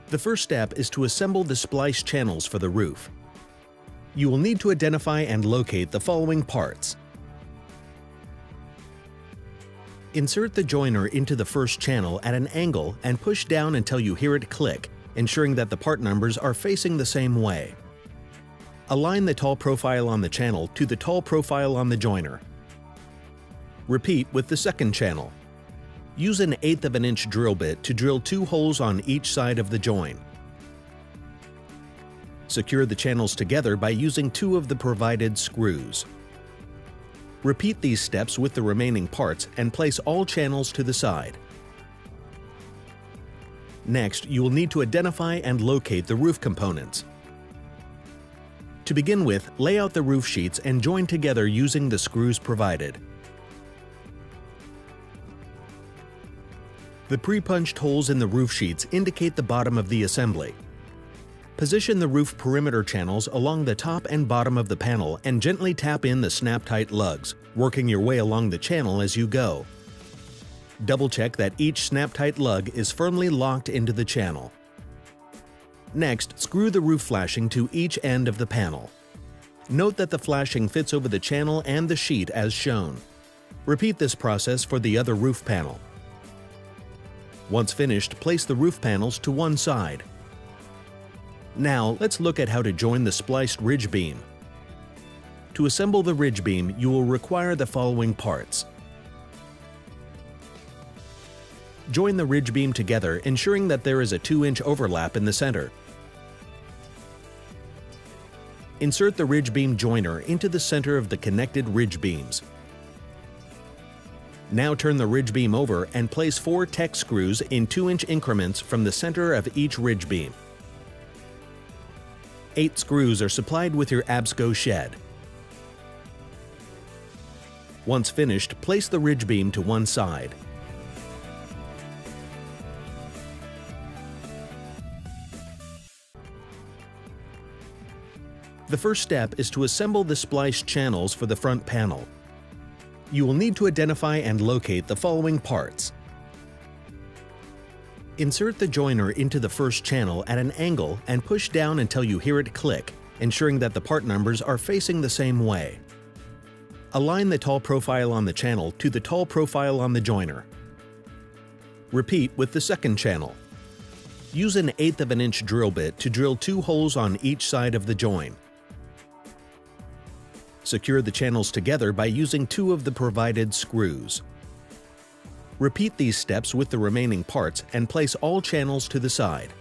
The first step is to assemble the splice channels for the roof. You will need to identify and locate the following parts. Insert the joiner into the first channel at an angle and push down until you hear it click, ensuring that the part numbers are facing the same way. Align the tall profile on the channel to the tall profile on the joiner. Repeat with the second channel. Use an 1/8 of an inch drill bit to drill 2 holes on each side of the join. Secure the channels together by using 2 of the provided screws. Repeat these steps with the remaining parts and place all channels to the side. Next, you will need to identify and locate the roof components. To begin with, lay out the roof sheets and join together using the screws provided. The pre-punched holes in the roof sheets indicate the bottom of the assembly. Position the roof perimeter channels along the top and bottom of the panel and gently tap in the snap-tight lugs, working your way along the channel as you go. Double-check that each snap-tight lug is firmly locked into the channel. Next, screw the roof flashing to each end of the panel. Note that the flashing fits over the channel and the sheet as shown. Repeat this process for the other roof panel. Once finished, place the roof panels to one side. Now, let's look at how to join the spliced ridge beam. To assemble the ridge beam, you will require the following parts. Join the ridge beam together, ensuring that there is a 2-inch overlap in the center. Insert the ridge beam joiner into the center of the connected ridge beams. Now turn the ridge beam over and place 4 Tek screws in 2-inch increments from the center of each ridge beam. 8 screws are supplied with your Absco shed. Once finished, place the ridge beam to one side. The first step is to assemble the splice channels for the front panel. You will need to identify and locate the following parts. Insert the joiner into the first channel at an angle and push down until you hear it click, ensuring that the part numbers are facing the same way. Align the tall profile on the channel to the tall profile on the joiner. Repeat with the second channel. Use an 1/8 of an inch drill bit to drill 2 holes on each side of the join. Secure the channels together by using 2 of the provided screws. Repeat these steps with the remaining parts and place all channels to the side.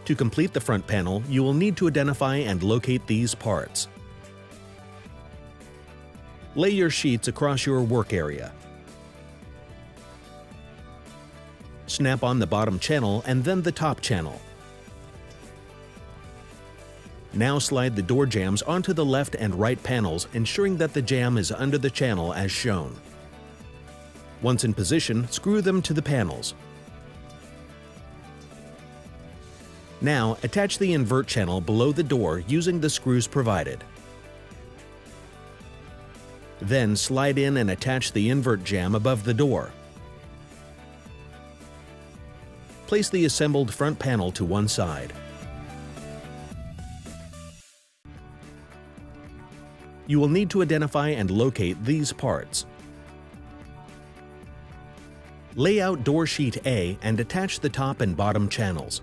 To complete the front panel, you will need to identify and locate these parts. Lay your sheets across your work area. Snap on the bottom channel and then the top channel. Now slide the door jambs onto the left and right panels, ensuring that the jamb is under the channel as shown. Once in position, screw them to the panels. Now, attach the invert channel below the door using the screws provided. Then slide in and attach the invert jamb above the door. Place the assembled front panel to one side. You will need to identify and locate these parts. Lay out door sheet A and attach the top and bottom channels.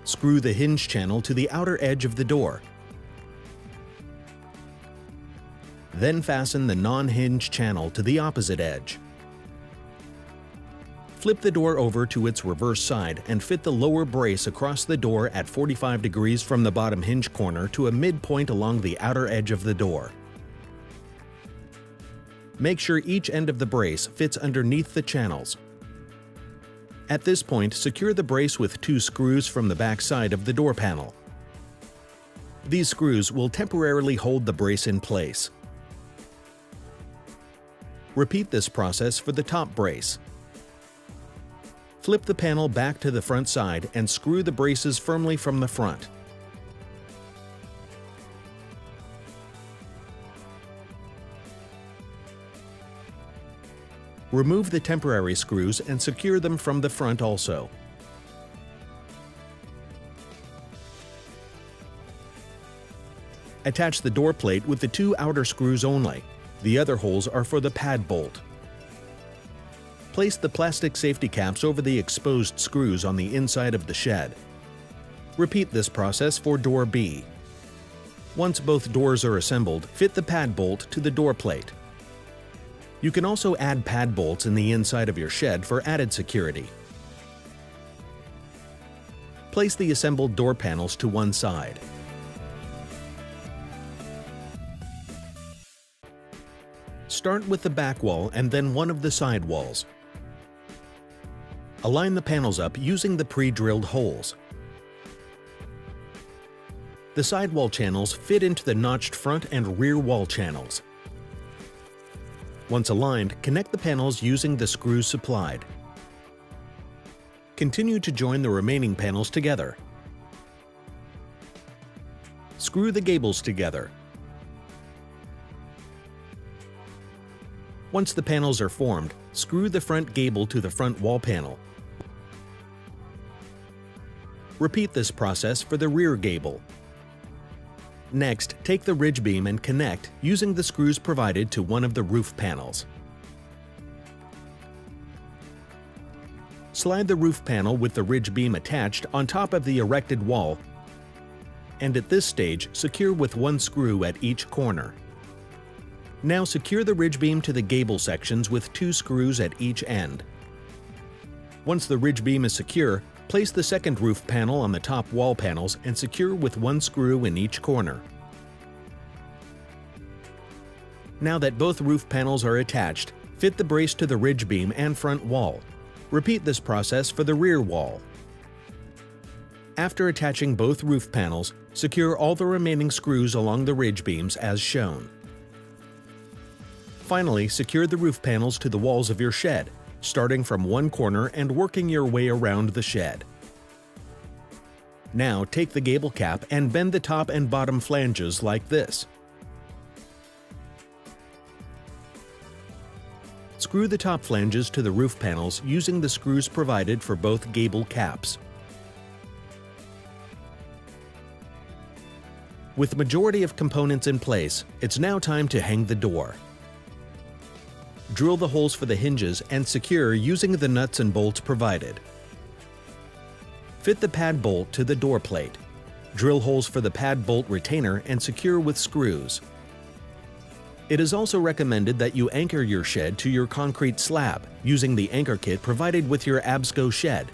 Screw the hinge channel to the outer edge of the door. Then fasten the non-hinge channel to the opposite edge. Flip the door over to its reverse side and fit the lower brace across the door at 45 degrees from the bottom hinge corner to a midpoint along the outer edge of the door. Make sure each end of the brace fits underneath the channels. At this point, secure the brace with 2 screws from the back side of the door panel. These screws will temporarily hold the brace in place. Repeat this process for the top brace. Flip the panel back to the front side and screw the braces firmly from the front. Remove the temporary screws and secure them from the front also. Attach the door plate with the 2 outer screws only. The other holes are for the pad bolt. Place the plastic safety caps over the exposed screws on the inside of the shed. Repeat this process for door B. Once both doors are assembled, fit the pad bolt to the door plate. You can also add pad bolts in the inside of your shed for added security. Place the assembled door panels to one side. Start with the back wall and then one of the side walls. Align the panels up using the pre-drilled holes. The sidewall channels fit into the notched front and rear wall channels. Once aligned, connect the panels using the screws supplied. Continue to join the remaining panels together. Screw the gables together. Once the panels are formed, screw the front gable to the front wall panel. Repeat this process for the rear gable. Next, take the ridge beam and connect using the screws provided to one of the roof panels. Slide the roof panel with the ridge beam attached on top of the erected wall, and at this stage, secure with one screw at each corner. Now secure the ridge beam to the gable sections with 2 screws at each end. Once the ridge beam is secure, place the second roof panel on the top wall panels and secure with one screw in each corner. Now that both roof panels are attached, fit the brace to the ridge beam and front wall. Repeat this process for the rear wall. After attaching both roof panels, secure all the remaining screws along the ridge beams as shown. Finally, secure the roof panels to the walls of your shed, starting from one corner and working your way around the shed. Now take the gable cap and bend the top and bottom flanges like this. Screw the top flanges to the roof panels using the screws provided for both gable caps. With the majority of components in place, it's now time to hang the door. Drill the holes for the hinges and secure using the nuts and bolts provided. Fit the pad bolt to the door plate. Drill holes for the pad bolt retainer and secure with screws. It is also recommended that you anchor your shed to your concrete slab using the anchor kit provided with your Absco shed.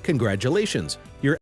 Congratulations! Your